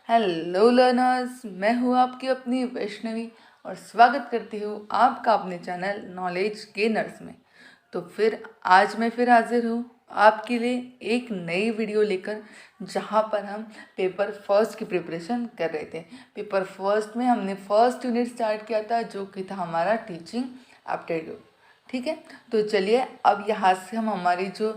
Hello learners, मैं हूँ आपकी अपनी वैष्णवी और स्वागत करती हूँ आपका अपने चैनल नॉलेज गेनर्स में। तो फिर आज मैं फिर हाजिर हूँ आपके लिए एक नई वीडियो लेकर, जहाँ पर हम पेपर फर्स्ट की प्रिपरेशन कर रहे थे। पेपर फर्स्ट में हमने फर्स्ट यूनिट स्टार्ट किया था, जो कि था हमारा टीचिंग एप्टीट्यूड। ठीक है, तो चलिए अब यहाँ से हम हमारी जो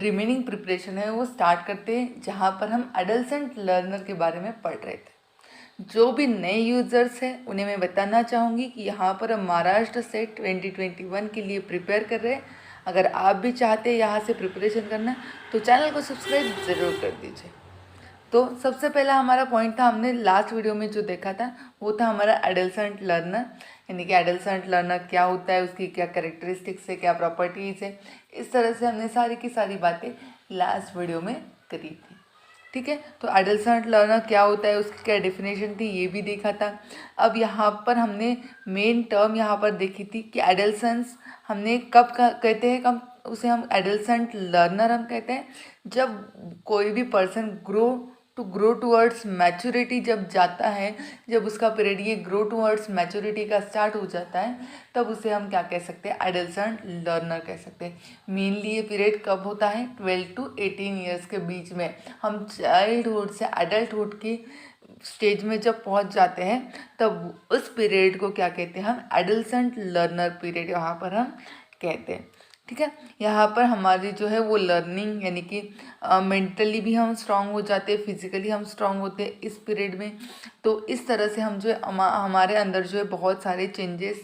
रिमेनिंग प्रिपरेशन है वो स्टार्ट करते हैं, जहाँ पर हम एडल्सेंट लर्नर के बारे में पढ़ रहे थे। जो भी नए यूज़र्स हैं उन्हें मैं बताना चाहूँगी कि यहाँ पर हम महाराष्ट्र से 2021 के लिए प्रिपेयर कर रहे हैं। अगर आप भी चाहते हैं यहाँ से प्रिपरेशन करना, तो चैनल को सब्सक्राइब ज़रूर कर दीजिए। तो सबसे पहला हमारा पॉइंट था, हमने लास्ट वीडियो में जो देखा था वो था हमारा एडल्सेंट लर्नर, यानी कि एडल्सेंट लर्नर क्या होता है, उसकी क्या कैरेक्टरिस्टिक्स है, क्या प्रॉपर्टीज़ है। इस तरह से हमने सारी की सारी बातें लास्ट वीडियो में करी थी। ठीक है, तो एडल्सेंट लर्नर क्या होता है, उसकी क्या डेफिनेशन थी, ये भी देखा था। अब यहाँ पर हमने मेन टर्म यहाँ पर देखी थी कि एडल्सेंस हमने कब कहते हैं, कब उसे हम एडल्सेंट लर्नर हम कहते हैं, जब कोई भी पर्सन ग्रो टूवर्ड्स मैच्योरिटी जब जाता है, जब उसका पीरियड ये ग्रो टूवर्ड्स मैच्योरिटी का स्टार्ट हो जाता है, तब उसे हम क्या कह सकते हैं, एडल्सेंट लर्नर कह सकते हैं। मेनली ये पीरियड कब होता है, 12 to 18 ईयर्स के बीच में। हम चाइल्डहुड से एडल्टहुड की स्टेज में जब पहुंच जाते हैं, तब उस पीरियड को क्या कहते हैं, हम एडल्सेंट लर्नर पीरियड यहाँ पर हम कहते हैं। ठीक है, यहाँ पर हमारी जो है वो लर्निंग, यानी कि मेंटली भी हम स्ट्रांग हो जाते हैं, फिजिकली हम स्ट्रांग होते हैं इस पीरियड में। तो इस तरह से हम जो है हमारे अंदर जो है बहुत सारे चेंजेस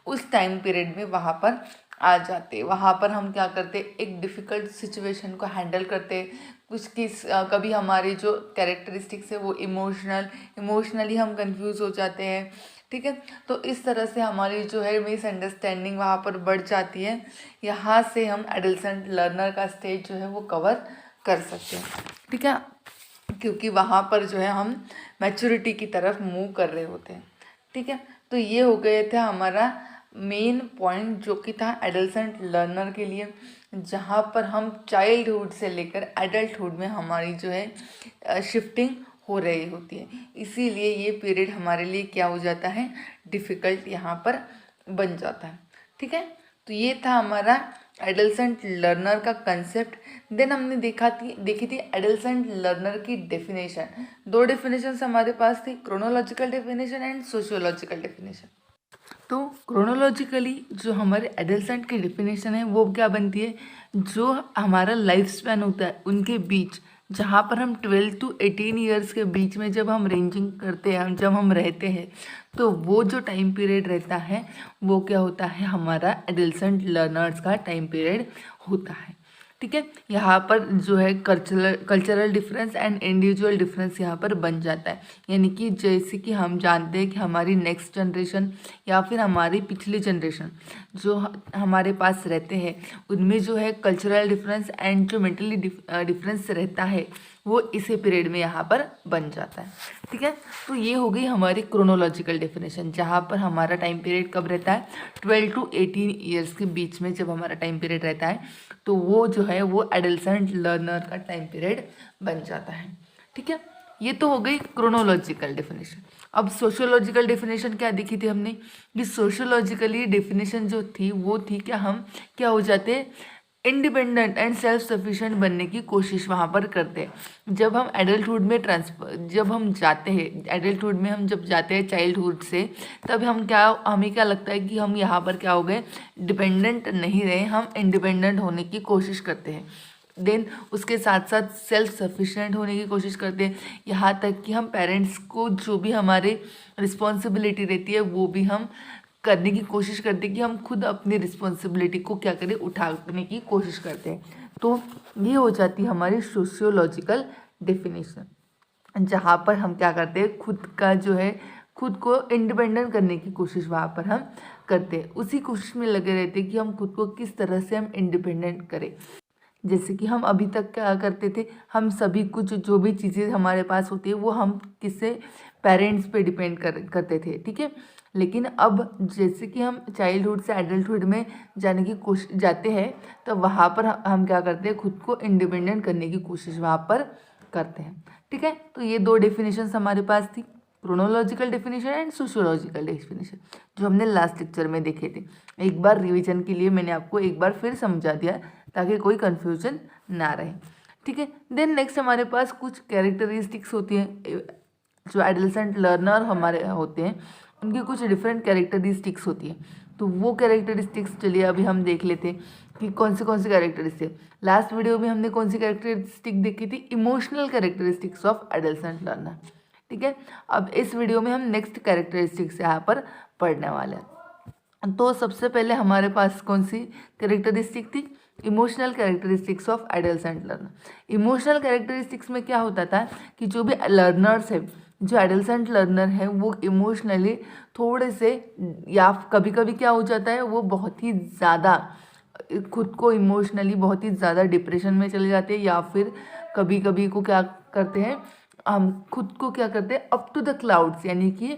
उस टाइम पीरियड में वहाँ पर आ जाते। वहाँ पर हम क्या करते, एक डिफ़िकल्ट सिचुएशन को हैंडल करते। कभी हमारी जो कैरेक्टरिस्टिक्स है वो इमोशनली हम कंफ्यूज हो जाते हैं। ठीक है, तो इस तरह से हमारी जो है मिसअंडरस्टैंडिंग वहाँ पर बढ़ जाती है। यहाँ से हम एडल्सेंट लर्नर का स्टेज जो है वो कवर कर सकते हैं। ठीक है, क्योंकि वहाँ पर जो है हम मैच्योरिटी की तरफ मूव कर रहे होते हैं। ठीक है, तो ये हो गए थे हमारा मेन पॉइंट, जो कि था एडल्सेंट लर्नर के लिए, जहाँ पर हम चाइल्डहुड से लेकर एडल्टहुड में हमारी जो है शिफ्टिंग हो रही होती है। इसीलिए ये पीरियड हमारे लिए क्या हो जाता है, डिफ़िकल्ट यहाँ पर बन जाता है। ठीक है, तो ये था हमारा एडल्सेंट लर्नर का कंसेप्ट। देन हमने देखी थी एडल्सेंट लर्नर की डेफिनेशन। दो डेफिनेशन हमारे पास थी, chronological definition and sociological definition. तो क्रोनोलॉजिकली जो हमारे एडल्सेंट की डेफिनेशन है वो क्या बनती है, जो हमारा लाइफ स्पैन होता है उनके बीच, जहाँ पर हम 12 to 18 ईयर्स के बीच में जब हम रेंजिंग करते हैं, जब हम रहते हैं, तो वो जो टाइम पीरियड रहता है वो क्या होता है, हमारा एडल्सेंट लर्नर्स का टाइम पीरियड होता है। ठीक है, यहाँ पर जो है cultural difference and individual difference यहाँ पर बन जाता है। यानी कि जैसे कि हम जानते हैं कि हमारी नेक्स्ट जनरेशन या फिर हमारी पिछली जनरेशन जो हमारे पास रहते हैं, उनमें जो है कल्चरल डिफरेंस एंड जो मेंटली डिफरेंस रहता है वो इसी पीरियड में यहाँ पर बन जाता है। ठीक है, तो ये हो गई हमारी क्रोनोलॉजिकल डेफिनेशन, जहाँ पर हमारा टाइम पीरियड कब रहता है, 12 to 18 ईयर्स के बीच में जब हमारा टाइम पीरियड रहता है, तो वो जो है वो एडल्सेंट लर्नर का टाइम पीरियड बन जाता है। ठीक है, ये तो हो गई क्रोनोलॉजिकल डेफिनेशन। अब सोशियोलॉजिकल डेफिनेशन क्या देखी थी हमने, कि सोशियोलॉजिकली डेफिनेशन जो थी वो थी कि हम क्या हो जाते हैं, इंडिपेंडेंट एंड सेल्फ सफिशिएंट बनने की कोशिश वहाँ पर करते हैं। जब हम एडल्टहुड में जब हम जाते हैं एडल्टहुड में, हम जब जाते हैं चाइल्डहुड से, तब हमें क्या लगता है कि हम यहाँ पर क्या हो गए, डिपेंडेंट नहीं रहे, हम इंडिपेंडेंट होने की कोशिश करते हैं। देन उसके साथ साथ सेल्फ सफिशिएंट होने की कोशिश करते हैं, यहाँ तक कि हम पेरेंट्स को जो भी हमारे रिस्पॉन्सिबिलिटी रहती है वो भी हम करने की कोशिश करते हैं, कि हम खुद अपनी रिस्पॉन्सिबिलिटी को क्या करें, उठाने की कोशिश करते हैं। तो ये हो जाती है हमारी सोशियोलॉजिकल डेफिनेशन, जहाँ पर हम क्या करते हैं, खुद को इंडिपेंडेंट करने की कोशिश वहाँ पर हम करते हैं। उसी कोशिश में लगे रहते हैं कि हम खुद को किस तरह से हम इंडिपेंडेंट करें। जैसे कि हम अभी तक क्या करते थे, हम सभी कुछ जो भी चीज़ें हमारे पास होती है वो हम किससे, पेरेंट्स पे डिपेंड करते थे। ठीक है, लेकिन अब जैसे कि हम चाइल्डहुड से एडल्टहुड में जाने की कोशिश जाते हैं, तो वहाँ पर हम क्या करते हैं, खुद को इंडिपेंडेंट करने की कोशिश वहाँ पर करते हैं। ठीक है, तो ये दो डेफिनेशंस हमारे पास थी, chronological definition and sociological definition, जो हमने लास्ट लेक्चर में देखे थे। एक बार रिवीजन के लिए मैंने आपको एक बार फिर समझा दिया ताकि कोई कन्फ्यूजन ना रहे। ठीक है, देन नेक्स्ट हमारे पास कुछ कैरेक्टरिस्टिक्स होती हैं। जो एडोलेसेंट लर्नर हमारे होते हैं उनकी कुछ डिफरेंट कैरेक्टरिस्टिक्स होती हैं। तो वो कैरेक्टरिस्टिक्स चलिए अभी हम देख लेते हैं कि कौन सी कैरेक्टरिस्टिक। लास्ट वीडियो में हमने कौन सी कैरेक्टरिस्टिक देखी थी, emotional characteristics of adolescent learner. ठीक है, अब इस वीडियो में हम नेक्स्ट कैरेक्टरिस्टिक्स यहाँ पर पढ़ने वाले हैं। तो सबसे पहले हमारे पास कौन सी कैरेक्टरिस्टिक थी, emotional characteristics of adolescent learner. Emotional characteristics में क्या होता था कि जो भी लर्नर्स है, जो एडोलेसेंट लर्नर है, वो इमोशनली थोड़े से या कभी कभी क्या हो जाता है, वो बहुत ही ज़्यादा खुद को इमोशनली बहुत ही ज़्यादा डिप्रेशन में चले जाते हैं, या फिर कभी कभी को क्या करते हैं, हम खुद को क्या करते हैं अप टू द क्लाउड्स, यानी कि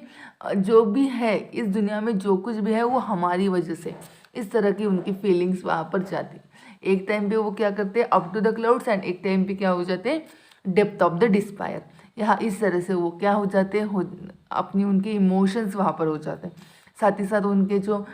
जो भी है इस दुनिया में जो कुछ भी है वो हमारी वजह से, इस तरह की उनकी फीलिंग्स वहाँ पर जाती है। एक टाइम पे वो क्या करते हैं up to the clouds, and एक टाइम पे क्या हो जाते हैं डेप्थ ऑफ द डिस्पायर। यहाँ इस तरह से वो क्या हो जाते हैं, अपनी उनके इमोशंस वहाँ पर हो जाते हैं। साथ ही साथ उनके जो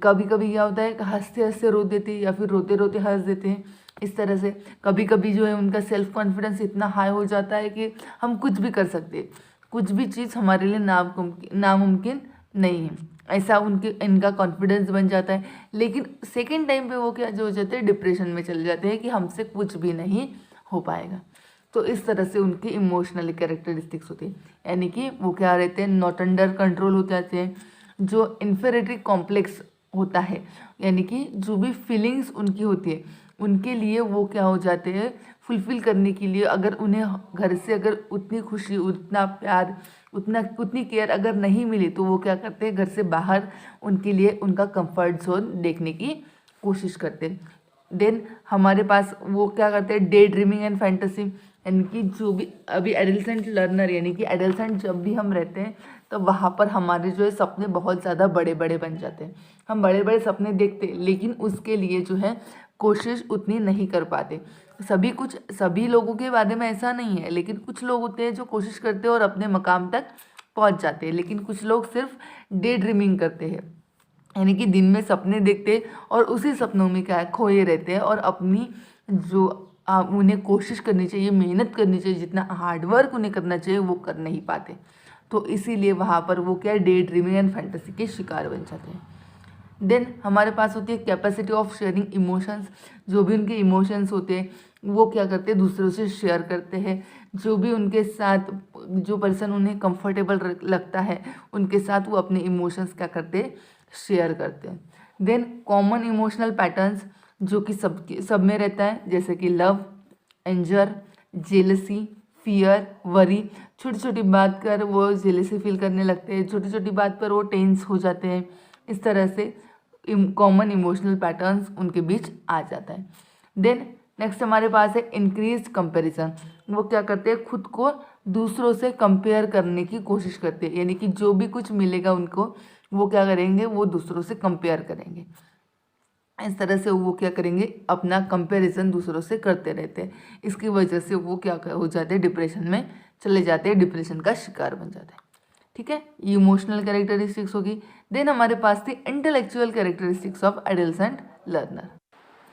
कभी कभी क्या होता है हंसते हंसते रो देते हैं, या फिर रोते रोते हंस देते हैं। इस तरह से कभी कभी जो है उनका सेल्फ कॉन्फिडेंस इतना हाई हो जाता है कि हम कुछ भी कर सकते हैं, कुछ भी चीज़ हमारे लिए नामुमकिन नहीं है, ऐसा इनका कॉन्फिडेंस बन जाता है। लेकिन सेकेंड टाइम पे वो क्या जो हो जाते हैं डिप्रेशन में चले जाते हैं कि हमसे कुछ भी नहीं हो पाएगा। तो इस तरह से उनकी इमोशनल कैरेक्टरिस्टिक्स होती है, यानी कि वो क्या रहते हैं नॉट अंडर कंट्रोल हो जाते हैं। जो इन्फेरिटी कॉम्प्लेक्स होता है, यानी कि जो भी फीलिंग्स उनकी होती है उनके लिए वो क्या हो जाते हैं फुलफिल करने के लिए, अगर उन्हें घर से अगर उतनी खुशी, उतना प्यार, उतनी केयर अगर नहीं मिली तो वो क्या करते हैं घर से बाहर उनके लिए उनका कंफर्ट जोन देखने की कोशिश करते हैं। देन हमारे पास वो क्या करते हैं डे ड्रीमिंग एंड फैंटेसी, यानी कि जो भी अभी एडोलेसेंट लर्नर, यानी कि एडोलेसेंट जब भी हम रहते हैं तो वहाँ पर हमारे जो है सपने बहुत ज़्यादा बड़े बड़े बन जाते हैं। हम बड़े बड़े सपने देखते हैं, लेकिन उसके लिए जो है कोशिश उतनी नहीं कर पाते। सभी लोगों के बारे में ऐसा नहीं है, लेकिन कुछ लोग होते हैं जो कोशिश करते हैं और अपने मकाम तक पहुँच जाते हैं। लेकिन कुछ लोग सिर्फ डे ड्रीमिंग करते हैं, यानी कि दिन में सपने देखते और उसी सपनों में क्या है खोए रहते हैं, और अपनी जो उन्हें कोशिश करनी चाहिए, मेहनत करनी चाहिए, जितना हार्डवर्क उन्हें करना चाहिए वो कर नहीं पाते। तो इसीलिए वहाँ पर वो क्या डे ड्रीमिंग एंड फैंटेसी के शिकार बन जाते हैं। देन हमारे पास होती है कैपेसिटी ऑफ शेयरिंग इमोशंस। जो भी उनके इमोशंस होते हैं वो क्या करते हैं दूसरों से शेयर करते हैं। जो भी उनके साथ जो पर्सन उन्हें कंफर्टेबल लगता है उनके साथ वो अपने इमोशंस क्या करते हैं शेयर करते हैं। देन कॉमन इमोशनल पैटर्न्स जो कि सब में रहता है, जैसे कि लव, एंजर, जेलसी, फियर, वरी। छोटी छोटी बात कर वो जेलसी फील करने लगते हैं, छोटी छोटी बात पर वो टेंस हो जाते हैं। इस तरह से कॉमन इमोशनल पैटर्न्स उनके बीच आ जाता है। देन नेक्स्ट हमारे पास है इंक्रीज कंपैरिजन। वो क्या करते हैं खुद को दूसरों से कंपेयर करने की कोशिश करते हैं, यानी कि जो भी कुछ मिलेगा उनको वो क्या करेंगे वो दूसरों से कंपेयर करेंगे। इस तरह से वो क्या करेंगे अपना कंपैरिजन दूसरों से करते रहते हैं। इसकी वजह से वो क्या हो जाते हैं डिप्रेशन में चले जाते हैं, डिप्रेशन का शिकार बन जाते हैं। ठीक है, ये इमोशनल कैरेक्टरिस्टिक्स होगी। देन हमारे पास थी intellectual characteristics of adolescent learner.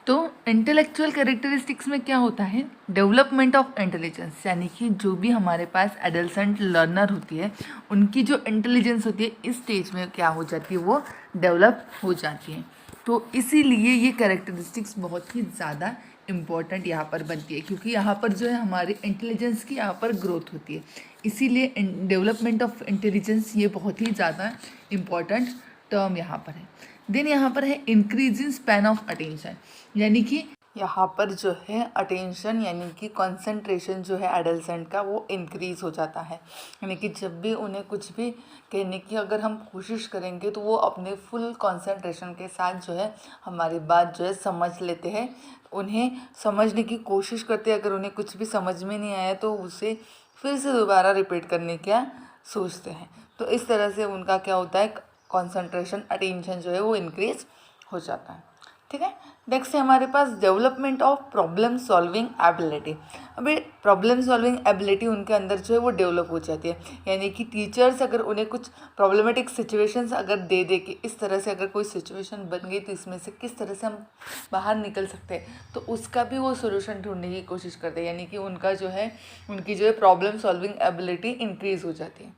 तो इंटेलेक्चुअल कैरेक्टरिस्टिक्स में क्या होता है डेवलपमेंट ऑफ इंटेलिजेंस, यानी कि जो भी हमारे पास एडोलेसेंट लर्नर होती है उनकी जो इंटेलिजेंस होती है इस स्टेज में क्या हो जाती है वो डेवलप हो जाती है। तो इसीलिए ये कैरेक्टरिस्टिक्स बहुत ही ज़्यादा इम्पॉर्टेंट यहाँ पर बनती है, क्योंकि यहाँ पर जो है हमारे इंटेलिजेंस की यहाँ पर ग्रोथ होती है। इसीलिए डेवलपमेंट ऑफ इंटेलिजेंस ये बहुत ही ज़्यादा इम्पॉर्टेंट टर्म यहाँ पर है। देन यहाँ पर है increase in span of attention, यानी कि यहाँ पर जो है अटेंशन यानी कि कंसंट्रेशन जो है एडोलेसेंट का वो इंक्रीज़ हो जाता है। यानी कि जब भी उन्हें कुछ भी कहने की अगर हम कोशिश करेंगे तो वो अपने फुल कंसंट्रेशन के साथ जो है हमारी बात जो है समझ लेते हैं, उन्हें समझने की कोशिश करते हैं। अगर उन्हें कुछ भी समझ में नहीं आया तो उसे फिर से दोबारा रिपीट करने का सोचते हैं। तो इस तरह से उनका क्या होता है कंसंट्रेशन अटेंशन जो है वो इंक्रीज हो जाता है। ठीक है। नेक्स्ट है हमारे पास development of problem solving ability. अभी प्रॉब्लम सॉल्विंग एबिलिटी उनके अंदर जो है वो डेवलप हो जाती है, यानी कि टीचर्स अगर उन्हें कुछ प्रॉब्लमेटिक सिचुएशंस अगर दे कि इस तरह से अगर कोई सिचुएशन बन गई तो इसमें से किस तरह से हम बाहर निकल सकते हैं, तो उसका भी वो सोल्यूशन ढूंढने की कोशिश करते हैं, यानी कि उनकी जो है प्रॉब्लम सॉल्विंग एबिलिटी इंक्रीज़ हो जाती है।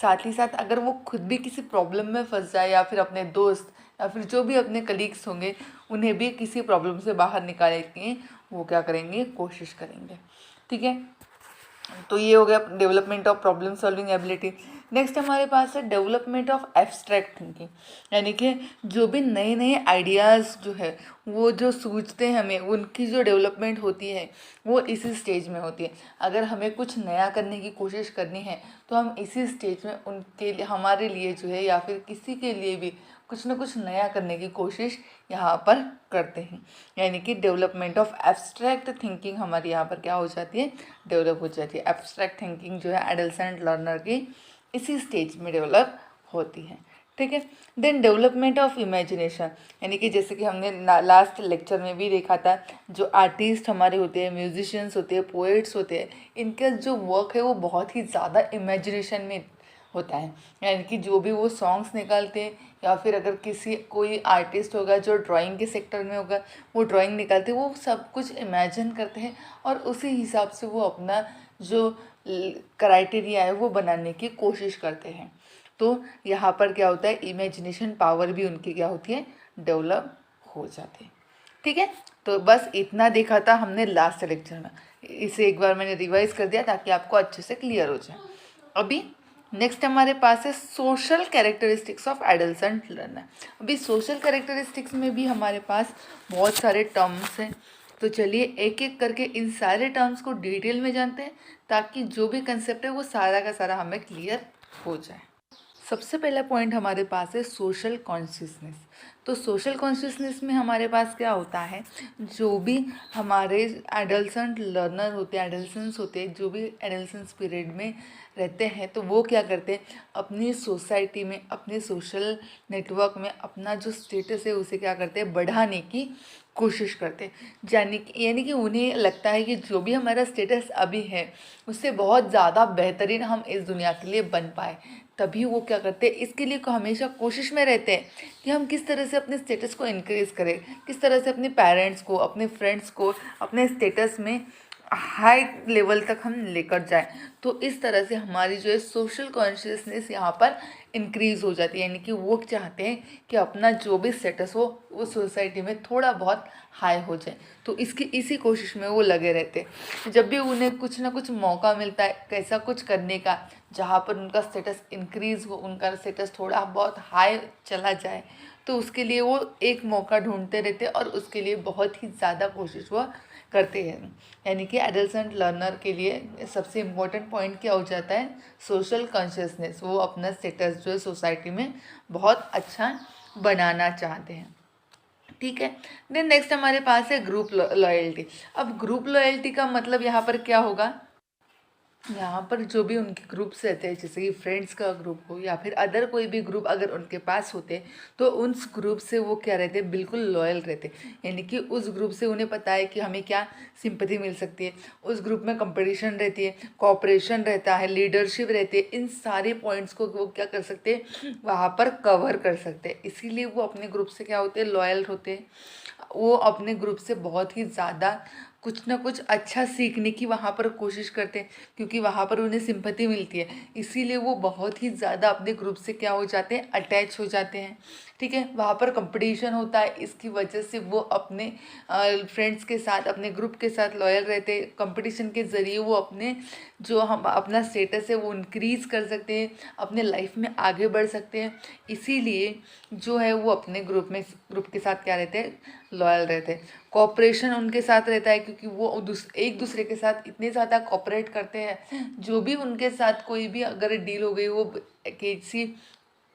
साथ ही साथ अगर वो खुद भी किसी प्रॉब्लम में फंस जाए या फिर अपने दोस्त या फिर जो भी अपने कलीग्स होंगे उन्हें भी किसी प्रॉब्लम से बाहर निकालने की वो क्या करेंगे, कोशिश करेंगे। ठीक है, तो ये हो गया development of problem solving ability. Next हमारे पास है डेवलपमेंट ऑफ एब्स्ट्रैक्ट थिंकिंग, यानी कि जो भी नए नए आइडियाज़ जो है वो जो सूझते हैं हमें, उनकी जो डेवलपमेंट होती है वो इसी स्टेज में होती है। अगर हमें कुछ नया करने की कोशिश करनी है तो हम इसी स्टेज में उनके लिए, हमारे लिए जो है या फिर किसी के लिए भी कुछ ना कुछ नया करने की कोशिश यहाँ पर करते हैं, यानी कि डेवलपमेंट ऑफ एब्स्ट्रैक्ट थिंकिंग हमारी यहाँ पर क्या हो जाती है, डेवलप हो जाती है। एब्स्ट्रैक्ट थिंकिंग जो है एडोलसेंट लर्नर की इसी स्टेज में डेवलप होती है। ठीक है। देन डेवलपमेंट ऑफ इमेजिनेशन, यानी कि जैसे कि हमने लास्ट लेक्चर में भी देखा था, जो आर्टिस्ट हमारे होते हैं, म्यूजिशियंस होते हैं, पोएट्स होते हैं, इनका जो वर्क है वो बहुत ही ज़्यादा इमेजिनेशन में होता है, यानी कि जो भी वो सॉन्ग्स निकालते हैं या फिर अगर कोई आर्टिस्ट होगा जो ड्राइंग के सेक्टर में होगा, वो ड्राइंग निकालते हैं, वो सब कुछ इमेजिन करते हैं और उसी हिसाब से वो अपना जो क्राइटेरिया है वो बनाने की कोशिश करते हैं। तो यहाँ पर क्या होता है, इमेजिनेशन पावर भी उनकी क्या होती है, डेवलप हो जाती है। ठीक है, तो बस इतना देखा था हमने लास्ट लेक्चर में, इसे एक बार मैंने रिवाइज कर दिया ताकि आपको अच्छे से क्लियर हो जाए। अभी नेक्स्ट हमारे पास है social characteristics of adolescent learner. अभी सोशल कैरेक्टरिस्टिक्स में भी हमारे पास बहुत सारे टर्म्स हैं, तो चलिए एक एक करके इन सारे टर्म्स को डिटेल में जानते हैं ताकि जो भी कंसेप्ट है वो सारा का सारा हमें क्लियर हो जाए। सबसे पहला पॉइंट हमारे पास है सोशल कॉन्शियसनेस। तो सोशल कॉन्शियसनेस में हमारे पास क्या होता है, जो भी हमारे एडोलसेंट लर्नर होते हैं, एडोलसेंस होते हैं, जो भी एडोलसेंस पीरियड में रहते हैं, तो वो क्या करते हैं, अपनी सोसाइटी में, अपने सोशल नेटवर्क में अपना जो स्टेटस है उसे क्या करते हैं, बढ़ाने की कोशिश करते हैं। यानी कि उन्हें लगता है कि जो भी हमारा स्टेटस अभी है उससे बहुत ज़्यादा बेहतरीन हम इस दुनिया के लिए बन पाए, तभी वो क्या करते हैं, इसके लिए हमेशा कोशिश में रहते हैं कि हम किस तरह से अपने स्टेटस को इंक्रीज़ करें, किस तरह से अपने पेरेंट्स को, अपने फ्रेंड्स को अपने स्टेटस में हाई लेवल तक हम लेकर जाएं। तो इस तरह से हमारी जो है सोशल कॉन्शियसनेस यहाँ पर इंक्रीज़ हो जाती है, यानी कि वो चाहते हैं कि अपना जो भी स्टेटस हो वो सोसाइटी में थोड़ा बहुत हाई हो जाए, तो इसी कोशिश में वो लगे रहते हैं। जब भी उन्हें कुछ ना कुछ मौका मिलता है कैसा कुछ करने का जहाँ पर उनका स्टेटस इंक्रीज़ हो, उनका स्टेटस थोड़ा बहुत हाई चला जाए, तो उसके लिए वो एक मौका ढूंढते रहते हैं और उसके लिए बहुत ही ज़्यादा कोशिश वो करते हैं। यानी कि एडोलसेंट लर्नर के लिए सबसे इम्पोर्टेंट पॉइंट क्या हो जाता है, सोशल कॉन्शियसनेस। वो अपना स्टेटस जो है सोसाइटी में बहुत अच्छा बनाना चाहते हैं। ठीक है। देन नेक्स्ट हमारे पास है ग्रुप लॉयल्टी। अब ग्रुप लॉयल्टी का मतलब यहाँ पर क्या होगा, यहाँ पर जो भी उनके ग्रुप्स रहते हैं, जैसे कि फ्रेंड्स का ग्रुप हो या फिर अदर कोई भी ग्रुप अगर उनके पास होते तो उस ग्रुप से वो क्या रहते हैं, बिल्कुल लॉयल रहते, यानी कि उस ग्रुप से उन्हें पता है कि हमें क्या सिंपैथी मिल सकती है। उस ग्रुप में कंपटीशन रहती है, कोऑपरेशन रहता है, लीडरशिप रहती है, इन सारे पॉइंट्स को वो क्या कर सकते हैं, वहाँ पर कवर कर सकते हैं। इसीलिए वो अपने ग्रुप से क्या होते हैं, लॉयल होते हैं। वो अपने ग्रुप से बहुत ही ज़्यादा कुछ ना कुछ अच्छा सीखने की वहाँ पर कोशिश करते हैं, क्योंकि वहाँ पर उन्हें सिंपैथी मिलती है, इसीलिए वो बहुत ही ज़्यादा अपने ग्रुप से क्या हो जाते हैं, अटैच हो जाते हैं। ठीक है, वहाँ पर कंपटीशन होता है, इसकी वजह से वो अपने फ्रेंड्स के साथ, अपने ग्रुप के साथ लॉयल रहते हैं। कंपटीशन के ज़रिए वो अपना स्टेटस है वो इंक्रीज़ कर सकते हैं, अपने लाइफ में आगे बढ़ सकते हैं। इसीलिए जो है वो अपने ग्रुप के साथ क्या रहते हैं, लॉयल रहते हैं। कोऑपरेशन उनके साथ रहता है, क्योंकि वो एक दूसरे के साथ इतने ज़्यादा कोऑपरेट करते हैं, जो भी उनके साथ कोई भी अगर डील हो गई, वो किसी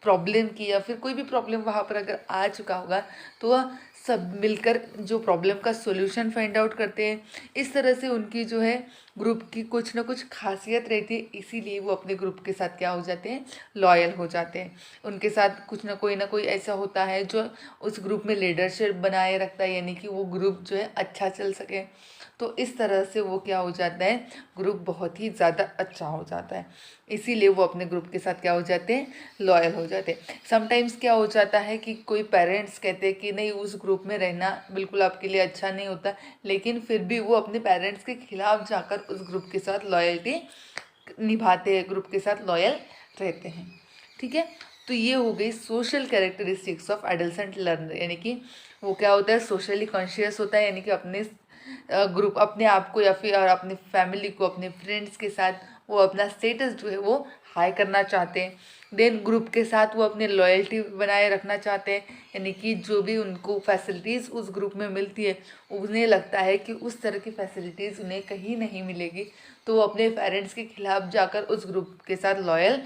प्रॉब्लम की या फिर कोई भी प्रॉब्लम वहाँ पर अगर आ चुका होगा तो वह सब मिलकर जो प्रॉब्लम का सॉल्यूशन फाइंड आउट करते हैं। इस तरह से उनकी जो है ग्रुप की कुछ ना कुछ खासियत रहती है, इसीलिए वो अपने ग्रुप के साथ क्या हो जाते हैं, लॉयल हो जाते हैं। उनके साथ कुछ ना कोई ऐसा होता है जो उस ग्रुप में लीडरशिप बनाए रखता है, यानी कि वो ग्रुप जो है अच्छा चल सके। तो इस तरह से वो क्या हो जाता है, ग्रुप बहुत ही ज़्यादा अच्छा हो जाता है, इसीलिए वो अपने ग्रुप के साथ क्या हो जाते हैं, लॉयल हो जाते हैं। समटाइम्स क्या हो जाता है कि कोई पेरेंट्स कहते हैं कि नहीं, उस ग्रुप में रहना बिल्कुल आपके लिए अच्छा नहीं होता, लेकिन फिर भी वो अपने पेरेंट्स के खिलाफ जाकर उस ग्रुप के साथ लॉयल्टी निभाते हैं, ग्रुप के साथ लॉयल रहते हैं। ठीक है, तो ये हो गई सोशल कैरेक्टरिस्टिक्स ऑफ एडolescent लर्नर, यानी कि वो क्या होता है, सोशली कॉन्शियस होता है, यानी कि अपने ग्रुप, अपने आप को या फिर अपने फैमिली को, अपने फ्रेंड्स के साथ वो अपना स्टेटस जो है वो हाई करना चाहते हैं। देन ग्रुप के साथ वो अपने लॉयल्टी बनाए रखना चाहते हैं, यानी कि जो भी उनको फैसिलिटीज़ उस ग्रुप में मिलती है, उन्हें लगता है कि उस तरह की फैसिलिटीज़ उन्हें कहीं नहीं मिलेगी, तो वो अपने पेरेंट्स के खिलाफ जाकर उस ग्रुप के साथ लॉयल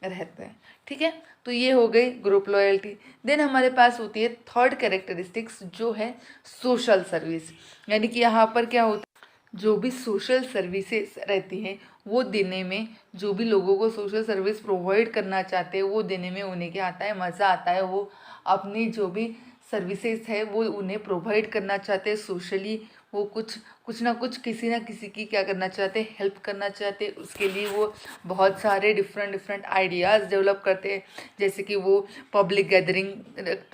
रहते हैं। ठीक है, तो ये हो गई ग्रुप लॉयल्टी। देन हमारे पास होती है थर्ड कैरेक्टरिस्टिक्स, जो है सोशल सर्विस, यानी कि यहाँ पर क्या होता है, जो भी सोशल सर्विसेज रहती हैं वो देने में, जो भी लोगों को सोशल सर्विस प्रोवाइड करना चाहते हैं वो देने में उन्हें क्या आता है, मज़ा आता है। वो अपनी जो भी सर्विसेज है वो उन्हें प्रोवाइड करना चाहते हैं सोशली। वो कुछ ना कुछ किसी ना किसी की क्या करना चाहते हैं, हेल्प करना चाहते हैं। उसके लिए वो बहुत सारे डिफरेंट आइडियाज़ डेवलप करते हैं, जैसे कि वो पब्लिक गैदरिंग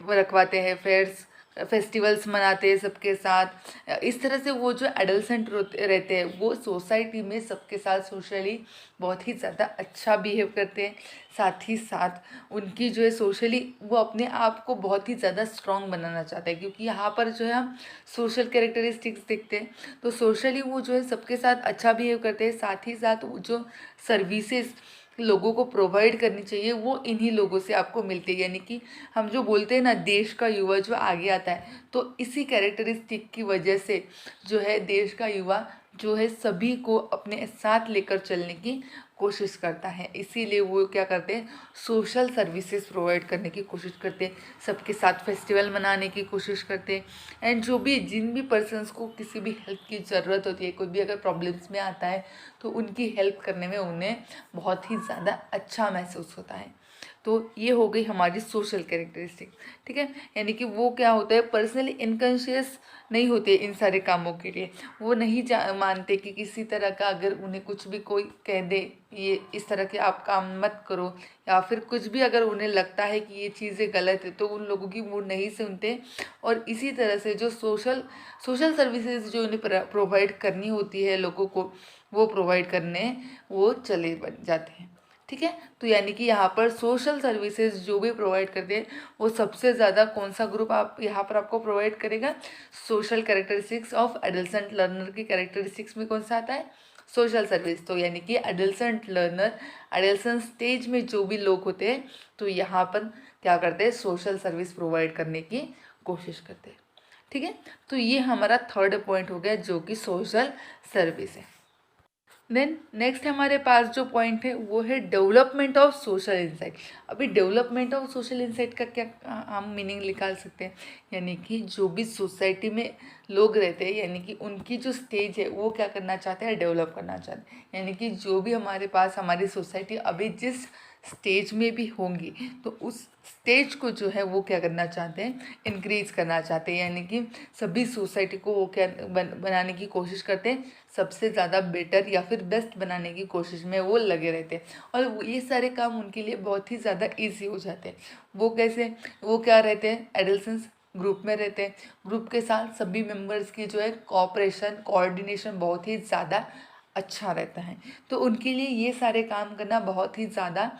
रखवाते हैं, फेयर्स, फेस्टिवल्स मनाते हैं सबके साथ। इस तरह से वो जो एडolescent रहते हैं वो सोसाइटी में सबके साथ सोशली बहुत ही ज़्यादा अच्छा बिहेव करते हैं। साथ ही साथ उनकी जो है सोशली वो अपने आप को बहुत ही ज़्यादा स्ट्रॉन्ग बनाना चाहते हैं, क्योंकि यहाँ पर जो है हम सोशल कैरेक्टरिस्टिक्स देखते हैं, तो सोशली वो जो है सबके साथ अच्छा बिहेव करते हैं। साथ ही साथ वो जो सर्विसेज लोगों को प्रोवाइड करनी चाहिए वो इन्हीं लोगों से आपको मिलती है, यानी कि हम जो बोलते हैं ना, देश का युवा जो आगे आता है, तो इसी कैरेक्टरिस्टिक की वजह से जो है देश का युवा जो है सभी को अपने साथ लेकर चलने की कोशिश करता है। इसीलिए वो क्या करते हैं, सोशल सर्विसेज प्रोवाइड करने की कोशिश करते हैं, सबके साथ फेस्टिवल मनाने की कोशिश करते हैं। एंड जो भी जिन भी पर्सन्स को किसी भी हेल्प की ज़रूरत होती है, कोई भी अगर प्रॉब्लम्स में आता है, तो उनकी हेल्प करने में उन्हें बहुत ही ज़्यादा अच्छा महसूस होता है। तो ये हो गई हमारी सोशल कैरेक्टरिस्टिक। ठीक है, यानी कि वो क्या होता है, पर्सनली इनकॉन्शियस नहीं होते इन सारे कामों के लिए। वो नहीं मानते कि किसी तरह का अगर उन्हें कुछ भी कोई कह दे, ये इस तरह के आप काम मत करो, या फिर कुछ भी अगर उन्हें लगता है कि ये चीज़ें गलत है, तो उन लोगों की वो नहीं सुनते। और इसी तरह से जो सोशल सर्विसेज जो उन्हें प्रोवाइड करनी होती है लोगों को, वो प्रोवाइड करने वो चले बन जाते हैं। ठीक है, तो यानी कि यहाँ पर सोशल सर्विसेज जो भी प्रोवाइड करते हैं वो सबसे ज़्यादा कौन सा ग्रुप आप यहाँ पर आपको प्रोवाइड करेगा, सोशल कैरेक्टरिस्टिक्स ऑफ एडolescent लर्नर की कैरेक्टरिस्टिक्स में कौन सा आता है, सोशल सर्विस। तो यानी कि एडolescent लर्नर, एडolescent स्टेज में जो भी लोग होते हैं, तो यहाँ पर क्या करते हैं, सोशल सर्विस प्रोवाइड करने की कोशिश करते हैं। ठीक है, तो ये हमारा थर्ड पॉइंट हो गया जो कि सोशल सर्विस है। देन नेक्स्ट हमारे पास जो पॉइंट है वो है डेवलपमेंट ऑफ सोशल इंसाइट। अभी डेवलपमेंट ऑफ सोशल इंसाइट का क्या हम मीनिंग निकाल सकते हैं, यानी कि जो भी सोसाइटी में लोग रहते हैं, यानी कि उनकी जो स्टेज है वो क्या करना चाहते हैं, डेवलप करना चाहते हैं। यानी कि जो भी हमारे पास हमारी सोसाइटी अभी जिस स्टेज में भी होंगी, तो उस स्टेज को जो है वो क्या करना चाहते हैं, इंक्रीज करना चाहते हैं। यानी कि सभी सोसाइटी को वो क्या बनाने की कोशिश करते हैं, सबसे ज़्यादा बेटर या फिर बेस्ट बनाने की कोशिश में वो लगे रहते हैं। और ये सारे काम उनके लिए बहुत ही ज़्यादा ईजी हो जाते हैं। वो कैसे, वो क्या रहते हैं, एडल्सेंस ग्रुप में रहते हैं, ग्रुप के साथ सभी मेंबर्स की जो है कोऑपरेशन, कोऑर्डिनेशन बहुत ही ज़्यादा अच्छा रहता है। तो उनके लिए ये सारे काम करना बहुत ही ज़्यादा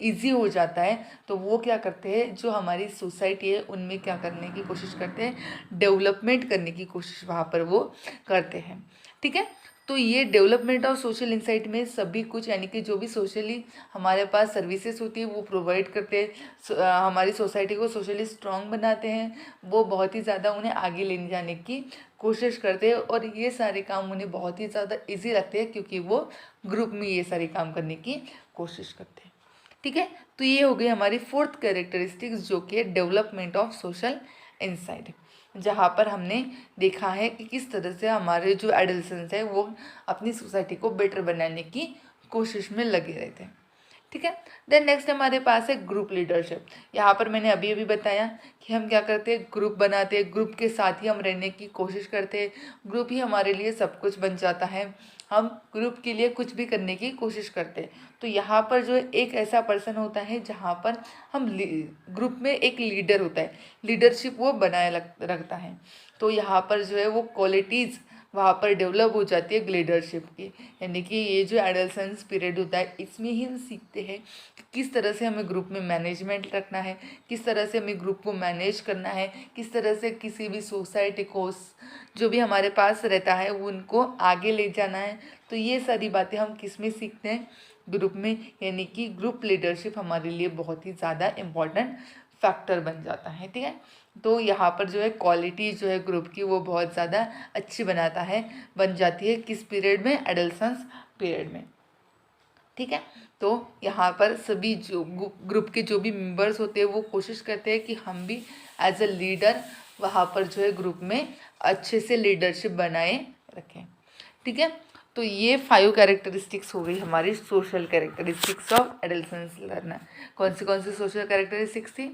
ईजी हो जाता है। तो वो क्या करते हैं, जो हमारी सोसाइटी है उनमें क्या करने की कोशिश करते हैं, डेवलपमेंट करने की कोशिश वहाँ पर वो करते हैं। ठीक है, तो ये डेवलपमेंट ऑफ सोशल इंसाइट में सभी कुछ, यानी कि जो भी सोशली हमारे पास सर्विसेज होती है वो प्रोवाइड करते हैं, हमारी सोसाइटी को सोशली स्ट्रॉन्ग बनाते हैं, वो बहुत ही ज़्यादा उन्हें आगे लेने जाने की कोशिश करते हैं। और ये सारे काम उन्हें बहुत ही ज़्यादा ईजी लगते हैं, क्योंकि वो ग्रुप में ये सारे काम करने की कोशिश करते हैं। ठीक है, तो ये हो गई हमारी फोर्थ कैरेक्टरिस्टिक्स जो कि है डेवलपमेंट ऑफ सोशल इंसाइट। जहाँ पर हमने देखा है कि किस तरह से हमारे जो एडल्सेंस है वो अपनी सोसाइटी को बेटर बनाने की कोशिश में लगे रहते हैं। ठीक है। देन नेक्स्ट हमारे पास है ग्रुप लीडरशिप। यहाँ पर मैंने अभी अभी बताया कि हम क्या करते हैं, ग्रुप बनाते हैं, ग्रुप के साथ ही हम रहने की कोशिश करते हैं, ग्रुप ही हमारे लिए सब कुछ बन जाता है, हम ग्रुप के लिए कुछ भी करने की कोशिश करते हैं। तो यहाँ पर जो है एक ऐसा पर्सन होता है जहाँ पर हम ग्रुप में एक लीडर होता है, लीडरशिप वो बनाए रखता है। तो यहाँ पर जो है वो क्वालिटीज़ वहाँ पर डेवलप हो जाती है लीडरशिप की। यानी कि ये जो एडोलसेंस पीरियड होता है इसमें ही हम सीखते हैं कि किस तरह से हमें ग्रुप में मैनेजमेंट रखना है, किस तरह से हमें ग्रुप को मैनेज करना है, किस तरह से किसी भी सोसाइटी को जो भी हमारे पास रहता है उनको आगे ले जाना है। तो ये सारी बातें हम किस में सीखते हैं, ग्रुप में। यानी कि ग्रुप लीडरशिप हमारे लिए बहुत ही ज़्यादा इम्पॉर्टेंट फैक्टर बन जाता है। ठीक है। तो यहाँ पर जो है क्वालिटी जो है ग्रुप की वो बहुत ज़्यादा अच्छी बन जाती है किस पीरियड में, एडोलसेंस पीरियड में। ठीक है। तो यहाँ पर सभी जो ग्रुप के जो भी मेंबर्स होते हैं वो कोशिश करते हैं कि हम भी एज अ लीडर वहाँ पर जो है ग्रुप में अच्छे से लीडरशिप बनाए रखें। ठीक है। तो ये 5 कैरेक्टरिस्टिक्स हो गई हमारी social characteristics of adolescence learner. कौन सी सोशल कैरेक्टरिस्टिक्स थी?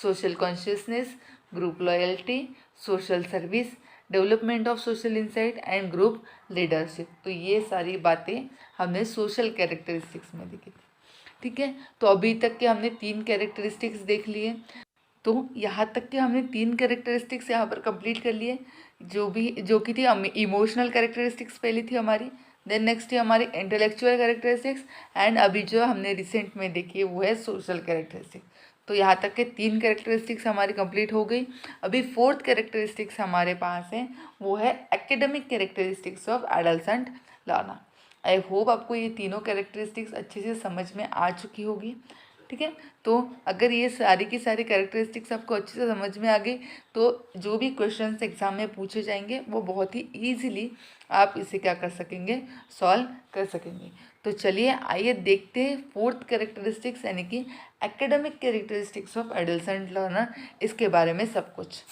Social consciousness, group loyalty, social service, development of social insight and group leadership. तो ये सारी बातें हमने सोशल कैरेक्टरिस्टिक्स में देखी थी। ठीक है। तो अभी तक के हमने 3 कैरेक्टरिस्टिक्स देख लिए। तो यहाँ तक के हमने 3 कैरेक्टरिस्टिक्स यहाँ पर कंप्लीट कर लिए, जो कि थी इमोशनल कैरेक्टरिस्टिक्स पहली थी हमारी, देन नेक्स्ट थी हमारी इंटेलेक्चुअल कैरेक्टरिस्टिक्स, एंड अभी जो हमने रिसेंट में देखी है वो है सोशल कैरेक्टरिस्टिक्स। तो यहाँ तक के 3 कैरेक्टरिस्टिक्स हमारी कंप्लीट हो गई। अभी 4th कैरेक्टरिस्टिक्स हमारे पास है, वो है academic characteristics of adolescent learner. I hope आपको ये तीनों कैरेक्टरिस्टिक्स अच्छे से समझ में आ चुकी होगी। ठीक है। तो अगर ये सारी की सारी कैरेक्टरिस्टिक्स आपको अच्छे से समझ में आ गई तो जो भी क्वेश्चंस एग्जाम में पूछे जाएंगे वो बहुत ही ईजिली आप इसे क्या कर सकेंगे, सॉल्व कर सकेंगे। तो चलिए आइए देखते हैं 4th कैरेक्टरिस्टिक्स यानी कि academic characteristics of adolescent learner, इसके बारे में सब कुछ।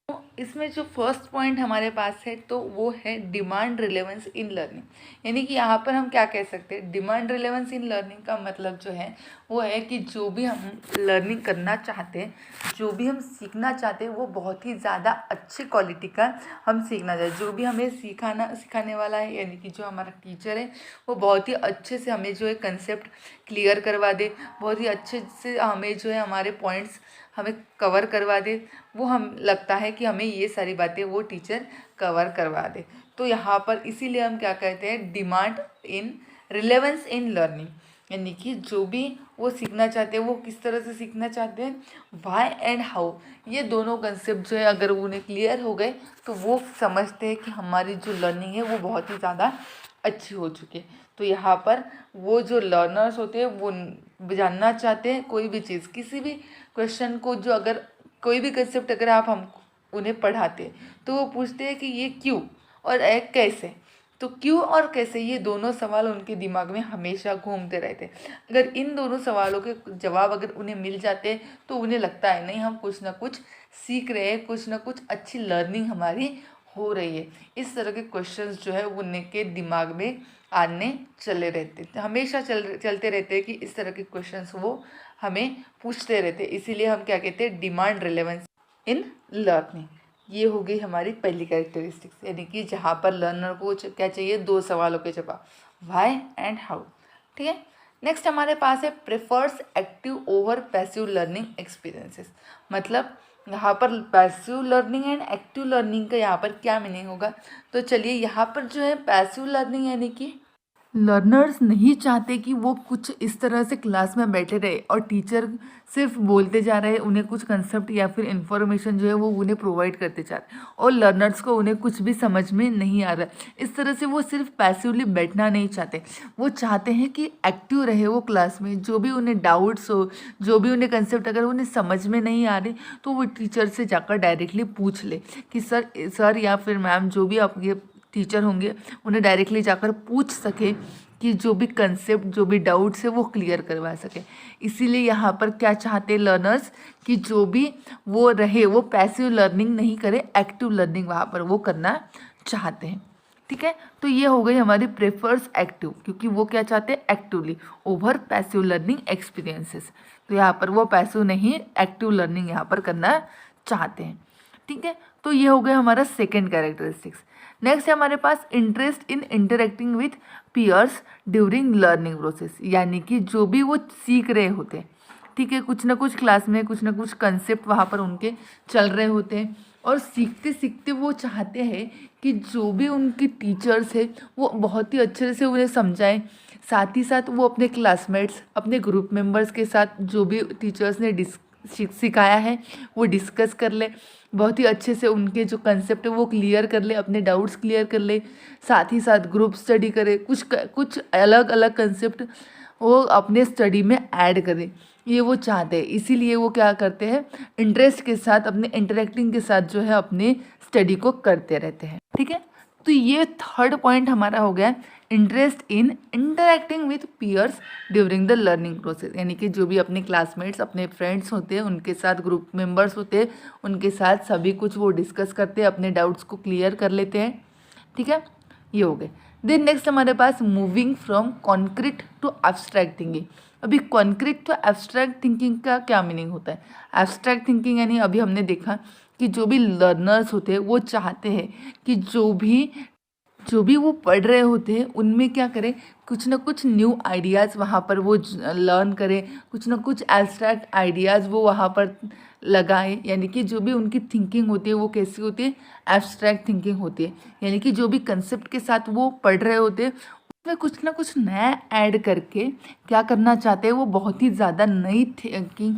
तो इसमें जो फर्स्ट पॉइंट हमारे पास है तो वो है डिमांड रिलेवेंस इन लर्निंग। यानी कि यहाँ पर हम क्या कह सकते हैं, डिमांड रिलेवेंस इन लर्निंग का मतलब जो है वो है कि जो भी हम लर्निंग करना चाहते हैं, जो भी हम सीखना चाहते हैं वो बहुत ही ज़्यादा अच्छी क्वालिटी का हम सीखना चाहते हैं। जो भी हमें सिखाने वाला है यानी कि जो हमारा टीचर है वो बहुत ही अच्छे से हमें जो है कंसेप्ट क्लियर करवा दे, बहुत ही अच्छे से हमें जो है हमारे पॉइंट्स हमें कवर करवा दे, वो हम लगता है कि हमें ये सारी बातें वो टीचर कवर करवा दे। तो यहाँ पर इसीलिए हम क्या कहते हैं, demand in relevance in learning. यानी कि जो भी वो सीखना चाहते हैं वो किस तरह से सीखना चाहते हैं, वाई एंड हाउ, ये दोनों कंसेप्ट जो है अगर उन्हें क्लियर हो गए तो वो समझते हैं कि हमारी जो लर्निंग है वो बहुत ही ज़्यादा अच्छी हो चुकी है। तो यहाँ पर वो जो लर्नर्स होते हैं वो जानना चाहते हैं कोई भी चीज़, किसी भी क्वेश्चन को, जो अगर कोई भी कंसेप्ट अगर आप हम उन्हें पढ़ाते हैं तो वो पूछते हैं कि ये क्यों और कैसे। तो क्यों और कैसे ये दोनों सवाल उनके दिमाग में हमेशा घूमते रहते हैं। अगर इन दोनों सवालों के जवाब अगर उन्हें मिल जाते हैं तो उन्हें लगता है नहीं हम कुछ ना कुछ सीख रहे हैं, कुछ ना कुछ अच्छी लर्निंग हमारी हो रही है। इस तरह के क्वेश्चंस जो है उनके दिमाग में आने चले रहते, हमेशा चलते रहते हैं कि इस तरह के क्वेश्चंस वो हमें पूछते रहते। इसीलिए हम क्या कहते हैं, डिमांड रिलेवेंस इन लर्निंग। ये हो गई हमारी पहली कैरेक्टरिस्टिक्स, यानी कि जहाँ पर लर्नर को क्या चाहिए, 2 सवालों के जवाब, व्हाई एंड हाउ। ठीक है। नेक्स्ट हमारे पास है prefers active over passive learning experiences. मतलब यहाँ पर passive learning and active learning का यहाँ पर क्या मीनिंग होगा। तो चलिए यहाँ पर जो है पैसिव लर्निंग यानी कि लर्नर्स नहीं चाहते कि वो कुछ इस तरह से क्लास में बैठे रहे और टीचर सिर्फ बोलते जा रहे हैं, उन्हें कुछ कंसेप्ट या फिर इन्फॉर्मेशन जो है वो उन्हें प्रोवाइड करते जा रहे हैं और लर्नर्स को उन्हें कुछ भी समझ में नहीं आ रहा है। इस तरह से वो सिर्फ पैसिवली बैठना नहीं चाहते, वो चाहते हैं कि एक्टिव रहे वो क्लास में। जो भी उन्हें डाउट्स हो, जो भी उन्हें कंसेप्ट अगर उन्हें समझ में नहीं आ रहे तो वो टीचर से जाकर डायरेक्टली पूछ ले कि सर या फिर मैम, जो भी आपके टीचर होंगे उन्हें डायरेक्टली जाकर पूछ सके कि जो भी कंसेप्ट, जो भी डाउट्स है वो क्लियर करवा सके। इसीलिए यहाँ पर क्या चाहते हैं लर्नर्स कि जो भी वो रहे वो पैसिव लर्निंग नहीं करे, एक्टिव लर्निंग वहाँ पर वो करना चाहते हैं। ठीक है, तो ये हो गई हमारी प्रेफर्स एक्टिव, क्योंकि वो क्या चाहते हैं actively over passive learning experiences. तो यहाँ पर वो पैसिव नहीं, एक्टिव लर्निंग यहाँ पर करना चाहते हैं। ठीक है, तो ये हो गया हमारा सेकेंड कैरेक्टरिस्टिक्स। नेक्स्ट है हमारे पास interest in interacting with peers during learning process, यानी कि जो भी वो सीख रहे होते हैं, ठीक है, कुछ ना कुछ क्लास में कुछ ना कुछ कंसेप्ट वहाँ पर उनके चल रहे होते हैं और सीखते सीखते वो चाहते हैं कि जो भी उनके टीचर्स है वो बहुत ही अच्छे से उन्हें समझाएं। साथ ही साथ वो अपने क्लासमेट्स, अपने ग्रुप मेंबर्स के साथ जो भी टीचर्स ने सिखाया है वो डिस्कस कर ले, बहुत ही अच्छे से उनके जो कंसेप्ट है वो क्लियर कर ले, अपने डाउट्स क्लियर कर ले। साथ ही साथ ग्रुप स्टडी करे, कुछ अलग अलग कंसेप्ट वो अपने स्टडी में ऐड करें, ये वो चाहते हैं। इसीलिए वो क्या करते हैं, इंटरेस्ट के साथ, अपने इंटरेक्टिंग के साथ जो है अपने स्टडी को करते रहते हैं। ठीक है, तो ये थर्ड पॉइंट हमारा हो गया interest in interacting with peers during the learning process, यानी कि जो भी अपने क्लासमेट्स, अपने फ्रेंड्स होते हैं उनके साथ, ग्रुप मेंबर्स होते हैं उनके साथ सभी कुछ वो डिस्कस करते हैं, अपने डाउट्स को क्लियर कर लेते हैं। ठीक है, ये हो गए। देन नेक्स्ट हमारे पास moving from concrete to abstract thinking. अभी कॉन्क्रीट टू एब्स्ट्रैक्ट थिंकिंग का क्या मीनिंग होता है? एब्स्ट्रैक्ट थिंकिंग यानी अभी हमने देखा कि जो भी लर्नर्स होते हैं वो चाहते हैं कि जो भी वो पढ़ रहे होते हैं उनमें क्या करें, कुछ ना कुछ न्यू आइडियाज़ वहाँ पर वो लर्न करें, कुछ ना कुछ एब्स्ट्रैक्ट आइडियाज़ वो वहाँ पर लगाएं। यानी कि जो भी उनकी थिंकिंग होती है वो कैसी होती है, एब्स्ट्रैक्ट थिंकिंग होती है। यानी कि जो भी कंसेप्ट के साथ वो पढ़ रहे होते हैं उसमें कुछ ना कुछ नया ऐड करके क्या करना चाहते हैं, वो बहुत ही ज़्यादा नई थिंकिंग,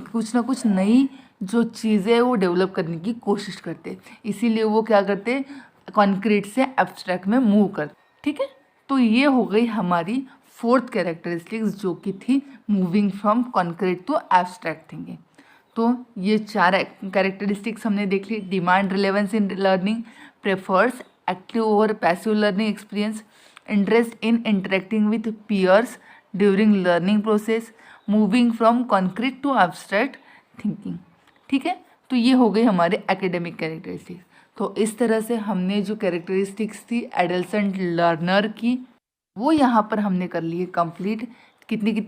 कुछ ना कुछ नई जो चीज़ें वो डेवलप करने की कोशिश करते हैं। इसीलिए वो क्या करते हैं, कॉन्क्रीट से एब्स्ट्रैक्ट में मूव कर। ठीक है, तो ये हो गई हमारी फोर्थ कैरेक्टरिस्टिक्स जो कि थी moving from concrete to abstract thinking. तो ये 4 कैरेक्टरिस्टिक्स हमने देख ली। Demand relevance in learning, prefers active over passive learning experience, interest in interacting with peers during learning process, moving from concrete to abstract thinking. ठीक है, तो ये हो गई हमारे एकेडमिक कैरेक्टरिस्टिक्स। तो इस तरह से हमने जो कैरेक्टरिस्टिक्स थी एडोलसेंट लर्नर की वो यहाँ पर हमने कर ली है कंप्लीट।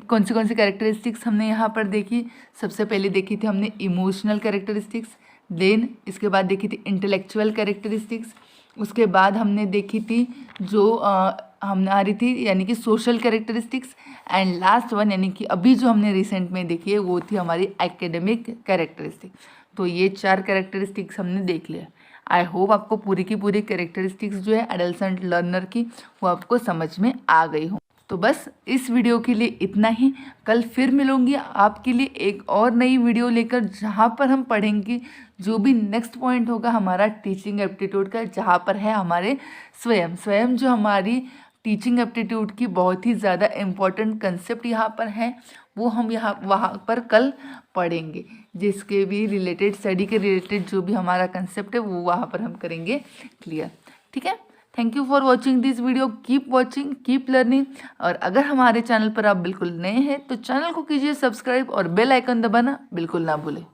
कौन सी कैरेक्टरिस्टिक्स हमने यहाँ पर देखी? सबसे पहले देखी थी हमने इमोशनल कैरेक्टरिस्टिक्स, देन इसके बाद देखी थी इंटेलेक्चुअल कैरेक्टरिस्टिक्स, उसके बाद हमने देखी थी जो हमारी थी यानी कि social characteristics, and last one यानी कि अभी जो हमने रिसेंट में देखी है वो थी हमारी एकेडमिक कैरेक्टरिस्टिक्स। तो ये 4 कैरेक्टरिस्टिक्स हमने देख लिया। आई होप आपको पूरी की पूरी कैरेक्टरिस्टिक्स जो है एडोलसेंट लर्नर की वो आपको समझ में आ गई हो। तो बस इस वीडियो के लिए इतना ही। कल फिर मिलूंगी आपके लिए एक और नई वीडियो लेकर, जहाँ पर हम पढ़ेंगे जो भी नेक्स्ट पॉइंट होगा हमारा टीचिंग एप्टीट्यूड का, जहाँ पर है हमारे स्वयं जो हमारी टीचिंग एप्टीट्यूड की बहुत ही ज़्यादा इम्पॉर्टेंट कंसेप्ट यहाँ पर है, वो हम वहाँ पर कल पढ़ेंगे। जिसके भी रिलेटेड, स्टडी के रिलेटेड जो भी हमारा कंसेप्ट है वो वहाँ पर हम करेंगे क्लियर। ठीक है, thank you for watching this video. Keep watching, keep learning. और अगर हमारे चैनल पर आप बिल्कुल नए हैं तो चैनल को कीजिए सब्सक्राइब और बेल आइकन दबाना बिल्कुल ना भूलें।